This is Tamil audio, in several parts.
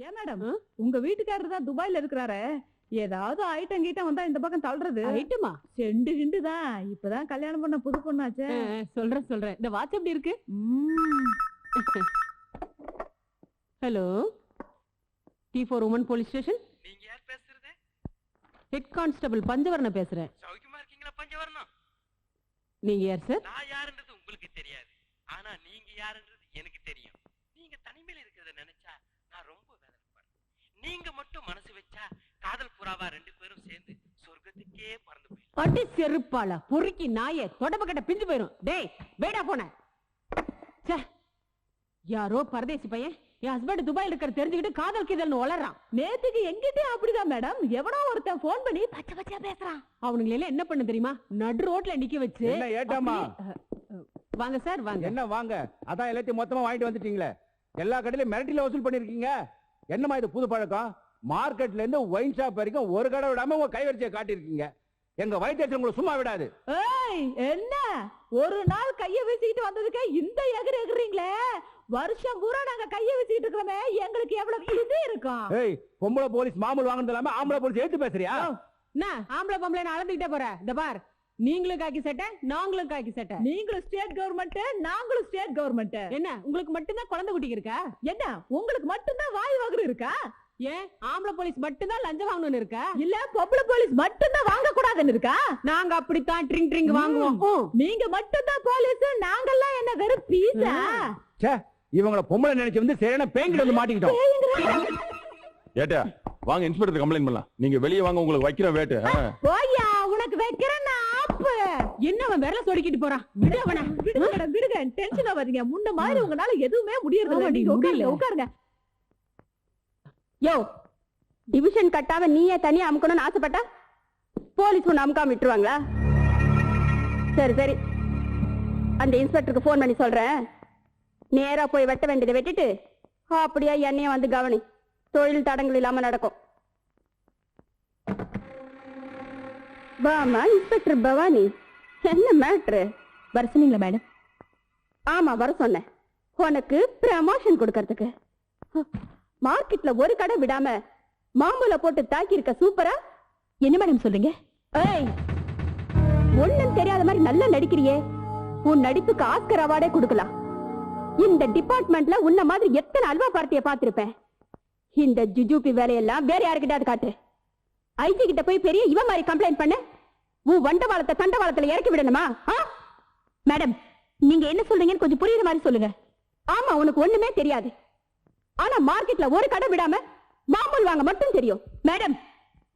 ஏன் மேடம் உங்க வீட்டுக்காரர் தான் துபாயில இருக்கிறாரு, ஏதாவது ஐட்டம் கீட்டம் வந்தா இந்த பக்கம் தள்ளுறது. ஐட்டமா? செண்டு கிண்டு தான், இப்பதான் கல்யாணம் பண்ண புது பொண்ணாச்சே. சொல்றேன். இந்த வாட்ச் எப்படி இருக்கு? Hello, T4 women police station. நீங்க யார் பேசுறது? ஹெட் கான்ஸ்டபிள் பஞ்சவர்ண பேசுறேன். சௌக்கியமா இருக்கீங்களா பஞ்சவர்ணம்? நீங்க யார் சார்? நான் யாருன்றது உங்களுக்கு தெரியாது, ஆனா நீங்க யாருன்றது எனக்கு தெரியும். நீங்க தனிமையில இருக்கிறத நினைச்சா நான் ரொம்ப வேதனைப்படுறேன். நீங்க மட்டும் மனசு வச்சா காதல் புறாவா 2 பேரும் சேர்ந்து சொர்க்கத்துக்கே பறந்து போயிடும். அடி செருப்பாளா பொறுக்கி நாயே, தொடப்ப கட்ட பிஞ்சு போயிரும். டேய் வேடா போன. யாரோ பரதேசி பையன் என் ஹஸ்பண்ட் துபாயில இருக்கிற தெரிஞ்சுக்கிட்டு காதல் கீதல்னு வளர்றான். நேத்துக்கு எங்கிட்டே அப்படிதான் மேடம், எவனோ ஒருத்தன் போன் பண்ணி பச்சை பச்சையா பேசுறான். அவனுங்களை எல்லாம் என்ன பண்ண தெரியுமா, நடு ரோட்ல நிக்க வச்சு. என்ன ஏட்டாமா? வாங்க சார் வாங்க. என்ன வாங்க, அதான் எல்லாத்தையும் மொத்தமா வாங்கிட்டு வந்துட்டீங்களே. எல்லா கடையிலும் மிரட்டில வசூல் பண்ணிருக்கீங்க. என்னமா இது புது பழக்கம்? மார்க்கெட்ல இருந்து ஒயின் ஷாப் வரைக்கும் ஒரு கடை விடாம உங்க கைவரிசையை காட்டியிருக்கீங்க. எங்க வயிற்று உங்களை சும்மா விடாது. ஏய் என்ன ஒரு நாள் கைய வீசிக்கிட்டு வந்ததுக்கு இந்த எகுறீங்களே, வருஷம் பூரா நாங்க கைய வீசிக்கிட்டு இருக்கிறோமே, எங்களுக்கு எவ்வளவு இது இருக்கும்? ஏய், பொம்பளை போலீஸ் மாமூல் வாங்குறது இல்லாம ஆம்பளை போலீஸ் எடுத்து பேசுறியா? என்ன ஆம்பளை பொம்பளை அளந்துக்கிட்டே போற? இந்த பார், நீங்களும் காக்கி சட்டை நாங்களும் காக்கி சட்டை. நீங்களும் ஸ்டேட் கவர்மெண்ட் நாங்களும் ஸ்டேட் கவர்மெண்ட். என்ன உங்களுக்கு மட்டும்தான் குழந்தை குட்டிக்கு இருக்கா? என்ன உங்களுக்கு மட்டும்தான் வாய் வகுறு இருக்கா? ஏன் ஆம்பளை போலீஸ் மட்டும்தான் லஞ்சம் வாங்கணும்னு இருக்கா? இல்ல பொம்பளை போலீஸ் மட்டும்தான் வாங்க கூடாதுன்னு இருக்கா? நாங்க அப்படித்தான் ட்ரிங்க் ட்ரிங்க் வாங்குவோம். நீங்க மட்டும்தான் போலீஸ், நாங்கெல்லாம் என்ன வெறும் பீஸா? ச்சே, இவங்கள பொம்பளை நினைச்சு வந்து சரியான பேங்கிட்டு வந்து மாட்டிக்கிட்டோம். ஏட்டா வாங்க இன்ஸ்பெக்டர் கம்ப்ளைண்ட் பண்ணலாம். நீங்க வெளியே வாங்க, உங்களுக்கு வைக்கிற வேட்டு. போய்யா, உனக்கு வைக்கிறேன் ஆப்பு. என்ன அவன் விரல சொடிக்கிட்டு போறான்? விடு அவனை. விடுங்க, டென்ஷன் ஆகாதீங்க. முன்ன மாதிரி உங்களால எதுவுமே முடியறது இல்ல. நீங்க உட்காருங்க. யோ, டிவிஷன் கட்டாம நீயே தனியா அமுக்கணும்னு ஆசைப்பட்டா போலீஸ் ஒண்ணு அமுக்காம விட்டுருவாங்களா? சரி, அந்த இன்ஸ்பெக்டருக்கு போன் பண்ணி சொல்றேன். நேரா போய் வெட்ட வேண்டியதை வெட்டிட்டு அப்படியா என்னைய வந்து கவனி. தொழில் தடங்கள் இல்லாம நடக்கும். வாமா இன்ஸ்பெக்டர் பவானி, என்ன மேட்ரு? வர சொன்னீங்களா மேடம்? ஆமா, வர சொன்னேன். உனக்கு ப்ரமோஷன் கொடுக்கறதுக்கு. மார்க்கெட்ல ஒரு கடை விடாம மாம்பூல போட்டு தாக்கி இருக்க. சூப்பரா. என்ன மேடம் சொல்றீங்க? ஏய், ஒண்ணும் தெரியாத மாதிரி நல்லா நடிக்கிறியே. உன் நடிப்புக்கு ஆஸ்கர் அவார்டே கொடுக்கலாம். இந்த டிபார்ட்மெண்ட்ல உன்ன மாதிரி எத்தனை அல்வா பார்ட்டியை பார்த்திருப்பேன். இந்த ஜுஜூபி வேலையெல்லாம் வேற யாருக்கிட்ட காட்டு. ஐஜி கிட்ட போய் பெரிய இவ மாதிரி கம்ப்ளைண்ட் பண்ண. உன் வண்டவாளத்தை தண்டவாளத்துல இறக்கி விடணுமா? மேடம் நீங்க என்ன சொல்றீங்கன்னு கொஞ்சம் புரியுற மாதிரி சொல்லுங்க. ஆமா, உனக்கு ஒண்ணுமே தெரியாது. ஆனா மார்க்கெட்ல ஒரு கடை விடாம மாம்பூல் வாங்க மட்டும் தெரியும். மேடம்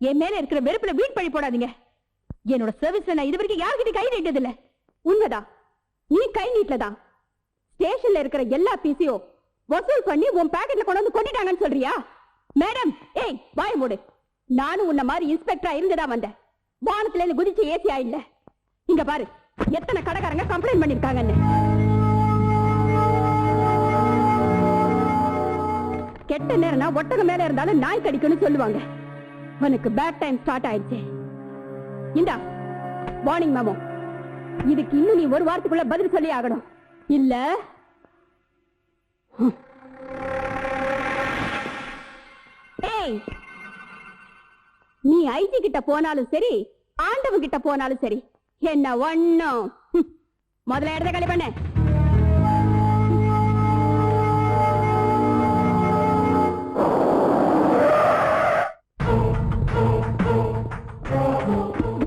என் மேல இருக்கிற வெறுப்புல வீண் பழி போடாதீங்க. என்னோட சர்வீஸ்ல நான் இது வரைக்கும் யார்கிட்ட கை நீட்டது இல்ல. உண்மைதான், நீ கை நீட்டலதான். ஸ்டேஷன்ல இருக்கிற எல்லா பீஸையும் வசூல் பண்ணி உன் பாக்கெட்ல கொண்டு வந்து கொட்டிட்டாங்கன்னு சொல்றியா? மேடம் ஏய் வாய மூடு. நானும் உன்ன மாதிரி இன்ஸ்பெக்டரா இருந்துதான் வந்தேன். வானத்துல இருந்து குதிச்சு ஏசியா இல்ல. இங்க பாரு, எத்தனை கடைக்காரங்க கம்ப்ளைண்ட் பண்ணிருக்காங்கன்னு. கெட்ட நேரம்னா ஒட்டகம் மேல இருந்தாலும் நாய் கடிக்கும்னு சொல்லுவாங்க. உனக்கு பேட் டைம் ஸ்டார்ட் ஆயிடுச்சு. இந்தா வார்னிங் மேமோ. இதுக்கு இன்னும் நீ ஒரு வாரத்துக்குள்ள பதில் சொல்லி ஆகணும். இல்ல ஏய், நீ ஐஜி கிட்ட போனாலும் சரி, ஆண்டவன் கிட்ட போனாலும் சரி, என்ன ஒண்ணும். முதல்ல இடத்த காலி பண்ண.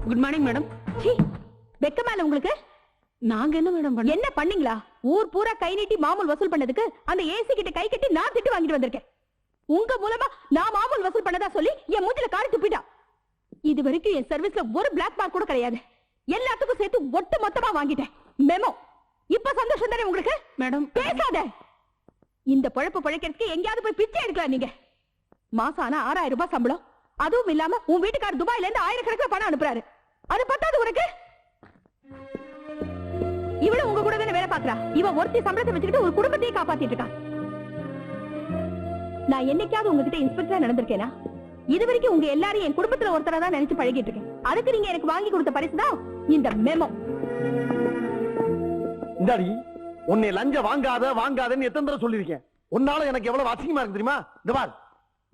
Good morning madam. வெக்கமால உங்களுக்கு? நாங்க என்ன மேடம் பண்ண? என்ன பண்ணீங்களா? ஊர் பூரா கை நீட்டி மாமூல் வசூல் பண்ணதுக்கு அந்த ஏசி கிட்ட கை கட்டி நான் திட்டு வாங்கிட்டு வந்திருக்கேன். உங்க மூலமா நான் மாமூல் வசூல் பண்ணதா சொல்லி என் மூஞ்சில காரி துப்பிட்டா. இது வரைக்கும் என் சர்வீஸ்ல ஒரு பிளாக் மார்க் கூட கிடையாது. எல்லாத்துக்கும் சேர்த்து ஒட்டு மொத்தமா வாங்கிட்டேன். மெமோ. இப்ப சந்தோஷம் தானே உங்களுக்கு? மேடம் பேசாத. இந்த பொழப்பு பொழைக்கிறதுக்கு எங்கேயாவது போய் பிச்சை எடுக்கலாம். நீங்க மாசம் ஆனா 6000 ரூபாய் சம்பளம். அதுவும் இல்லாம உன் வீட்டுக்காரர் துபாயில இருந்து ஆயிரக்கணக்கில் பணம் அனுப்புறாரு. அது பத்தாது உனக்கு? இவளும் உங்க கூட தானே வேலை பாக்குறா. இவன் ஒருத்தி சம்பளத்தை வச்சுக்கிட்டு ஒரு குடும்பத்தையே காப்பாத்திட்டு இருக்கான். நான் என்னைக்காவது உங்ககிட்ட இன்ஸ்பெக்டரா நடந்திருக்கேனா? இது வரைக்கும் உங்க எல்லாரையும் என் குடும்பத்துல ஒருத்தரா தான் நினைச்சு பழகிட்டு இருக்கேன். அதுக்கு நீங்க எனக்கு வாங்கி கொடுத்த பரிசுதான் இந்த மெமோ. இந்தாடி, உன்னை லஞ்சம் வாங்காதன்னு எத்தனை தடவை சொல்லிருக்கேன். உன்னால எனக்கு எவ்வளவு அசிங்கமா இருக்கு தெரியுமா? இந்த பார்,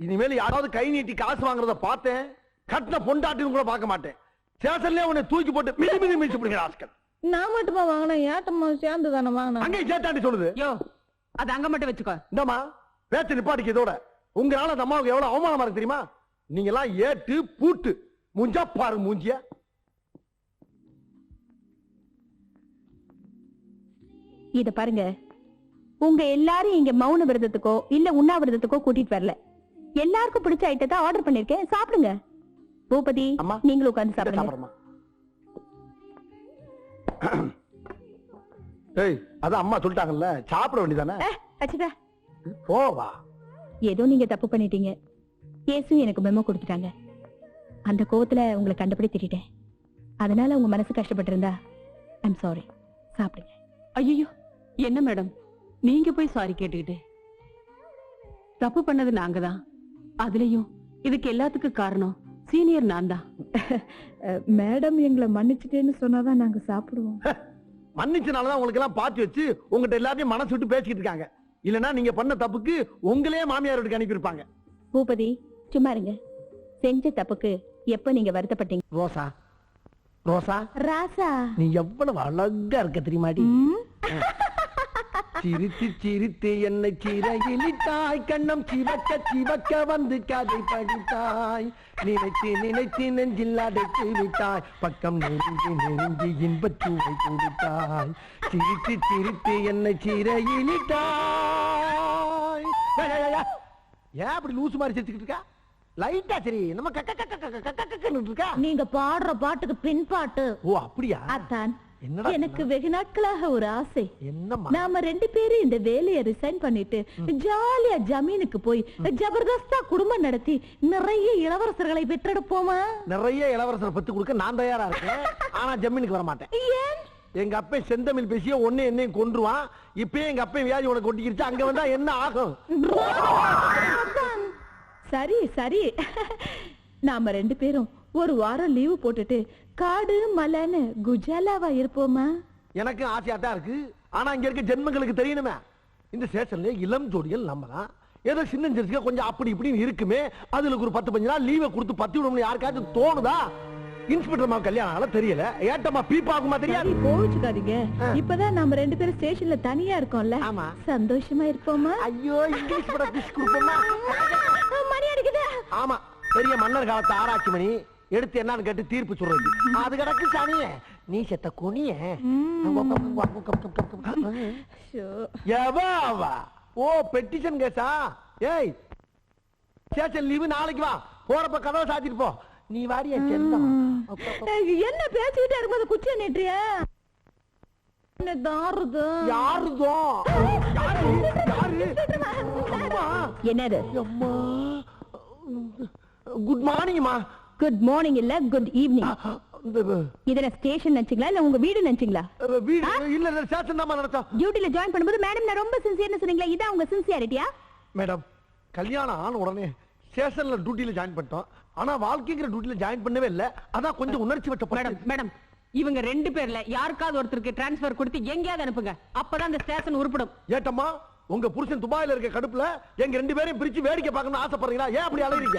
இனிமேல் யாராவது கை நீட்டி காசு வாங்குறத பார்த்தேன், கட்டின பொண்டாட்டின்னு கூட பார்க்க மாட்டேன். ஸ்டேஷன்லயே உன்னை தூக்கி போட்டு மிதி மிதி மிதிச்சு பிடிக்கிற ஆஸ்கர். நான் மட்டுமா வாங்கினேன், ஏட்டம்மா சேர்ந்து தானே வாங்கினேன். அங்கே சேட்டாண்டி சொல்லுது. யோ, அது அங்க மட்டும் வச்சுக்கோ. இந்தம்மா பேச்சு நிப்பாட்டிக்கு இதோட. உங்களால அந்த அம்மாவுக்கு எவ்வளவு அவமானமா இருக்கு தெரியுமா? நீங்க எல்லாம் ஏட்டு பூட்டு முஞ்சா பாரு மூஞ்சிய. இத பாருங்க, உங்க எல்லாரும் இங்க மௌன விரதத்துக்கோ இல்ல உண்ணாவிரதத்துக்கோ கூட்டிட்டு வரல. எல்லாருக்கும் பிடிச்ச ஐட்டத்தை ஆர்டர் பண்ணிருக்கேன், சாப்பிடுங்க. பூபதி, அம்மா, நீங்களும் உட்கார்ந்து சாப்பிடுங்க. சாப்பிடுறமா. ஏய், அதான் அம்மா சொல்லிட்டாங்கல்ல, சாப்பிட வேண்டியதானே. அச்சடா, போவா. ஏதோ நீங்க தப்பு பண்ணிட்டீங்க. கேசு எனக்கு மெமோ கொடுத்துட்டாங்க. அந்த கோவத்துல உங்களை கண்டபடி திட்டேன். அதனால உங்க மனசு கஷ்டப்பட்டு இருந்தா ஐம் சாரி. சாப்பிடுங்க. ஐயோ, என்ன மேடம் நீங்க போய் சாரி கேட்டுக்கிட்டு? தப்பு பண்ணது நாங்க தான். அதுலயும் இதுக்கு எல்லாத்துக்கும் காரணம் சீனியர் நான் தான். மேடம் எங்களை மன்னிச்சுட்டேன்னு சொன்னாதான் நாங்க சாப்பிடுவோம். மன்னிச்சனாலதான் உங்களுக்கு எல்லாம் பார்த்து வச்சு உங்ககிட்ட எல்லாத்தையும் மனசு விட்டு பேசிக்கிட்டு இருக்காங்க. இல்லனா நீங்க பண்ண தப்புக்கு உங்களே மாமியார் வீட்டுக்கு அனுப்பி இருப்பாங்க. பூபதி, சும்மா இருங்க. செஞ்ச தப்புக்கு எப்ப நீங்க வருத்தப்பட்டீங்க? ரோசா, ரோசா, ராசா, நீ எவ்வளவு அழகா இருக்க தெரியுமாடி? சிரித்து சிரித்து என்னை சிறையிலிட்டாய், கண்ணம் சிவக்க சிவக்க வந்து கதை படித்தாய், நினைத்து நினைத்து நெஞ்சில் அடைத்து விட்டாய், பக்கம் நெருங்கி நெருங்கி இன்பச்சூவை கொடுத்தாய், சிரித்து சிரித்து என்னை சிறையிலிட்டாய். ஏன் அப்படி லூசு மாதிரி சிரிச்சுக்கிட்டு இருக்கா? லைட்டா சரி, நம்ம இருக்கா? நீங்க பாடுற பாட்டுக்கு பின் பாட்டு. ஓ அப்படியா? அதான் என்னடா எனக்கு வெகு நாட்களாக ஒரு ஆசை. என்னம்மா? நாம 2 பேரும் இந்த வேலையை ரிசைன் பண்ணிட்டு ஜாலியா ஜமீனுக்கு போய் ஜபர்தஸ்தா குடும்பம் நடத்தி நிறைய இளவரசர்களை பெற்றெடுப்போமா? நிறைய இளவரசரை பத்து கொடுக்க நான் தயாரா இருக்கேன். ஆனா ஜமீனுக்கு வர மாட்டேன். ஏன்? எங்க அப்பா செந்தமிழ் பேசிய ஒண்ணு என்னையும் கொன்றுவான். இப்பயே எங்க அப்பா வியாதி உனக்கு கொட்டிக்கிடுச்சு. அங்க வந்தா என்ன ஆகும்? சரி சரி, நாம 2 பேரும் ஒரு வாரம் லீவு போட்டுட்டு காடு மலைன்னு குஜாலாவா இருப்போமா? எனக்கு ஆசையாட்டா இருக்கு. ஆனா இங்க இருக்க ஜென்மங்களுக்கு தெரியணுமே, இந்த ஸ்டேஷன்ல இளம் ஜோடிகள் நம்ம தான். ஏதோ சின்ன சிறுசுக்கு கொஞ்சம் அப்படி இப்படின்னு இருக்குமே, அதுல ஒரு 10-15 நாள் லீவை கொடுத்து பத்தி விடணும்னு யாருக்காச்சும் தோணுதா? இன்ஸ்பெக்டர் அம்மா கல்யாணம் ஆல தெரியல, ஏட்டம்மா பீப்பா ஆகுமா தெரியாது. கோவிச்சுக்காதீங்க, இப்பதான் நம்ம 2 பேரும் ஸ்டேஷன்ல தனியா இருக்கோம்ல. ஆமா. சந்தோஷமா இருப்போமா? ஐயோ, இங்கிலீஷ் பட குஷ் கொடுப்போமா? மணி அடிக்குது. ஆமா, பெரிய மன்னர் காலத்து ஆராய்ச்சி மணி எடுத்து என்னன்னு கேட்டு தீர்ப்பு சொல்றது அது கிடக்கு. சாணிய நீ செத்த குனிய. ஓ பெட்டிஷன் கேஸா? ஏய், ஸ்டேஷன் லீவு நாளைக்கு வா, போறப்ப கதவை சாத்திட்டு போ. நீ வாடியா செல்லம். என்ன பேசிக்கிட்டே இருக்கும்போது குச்சியை நீட்டுறியா? யாருதோ? என்னது? குட் மார்னிங்மா. குட் மார்னிங் இல்ல, குட் ஈவினிங். இதன ஸ்டேஷன் நினைச்சீங்களா இல்ல உங்க வீடு நினைச்சீங்களா? வீடு இல்ல இல்ல, ஸ்டேஷன் தான் நடத்தோம். டியூட்டில ஜாயின் பண்ணும்போது மேடம் நான் ரொம்ப சின்சியர்னு சொன்னீங்களா, இதான் உங்க சின்சியாரிட்டியா? மேடம், கல்யாணம் ஆன உடனே ஸ்டேஷன்ல டியூட்டில ஜாயின் பண்ணிட்டோம். ஆனா வாழ்க்கைங்கிற டியூட்டில ஜாயின் பண்ணவே இல்ல. அதான் கொஞ்சம் உணர்ச்சி வட்ட. மேடம் மேடம், இவங்க 2 பேர்ல யாருக்காவது ஒருத்தருக்கு டிரான்ஸ்பர் கொடுத்து எங்கேயாவது அனுப்புங்க, அப்பதான் இந்த ஸ்டேஷன் உருப்படும். ஏட்டம்மா, உங்க புருஷன் துபாயில இருக்க கடுப்புல எங்க 2 பேரையும் பிரிச்சு வேடிக்கை பார்க்கணும்னு ஆசைப்படுறீங்களா? ஏன் அப்படி அலையறீங்க?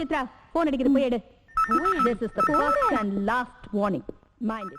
சித்ரா, போன் அடிக்குது, போய் எடு. This is the first and last warning. Mind it.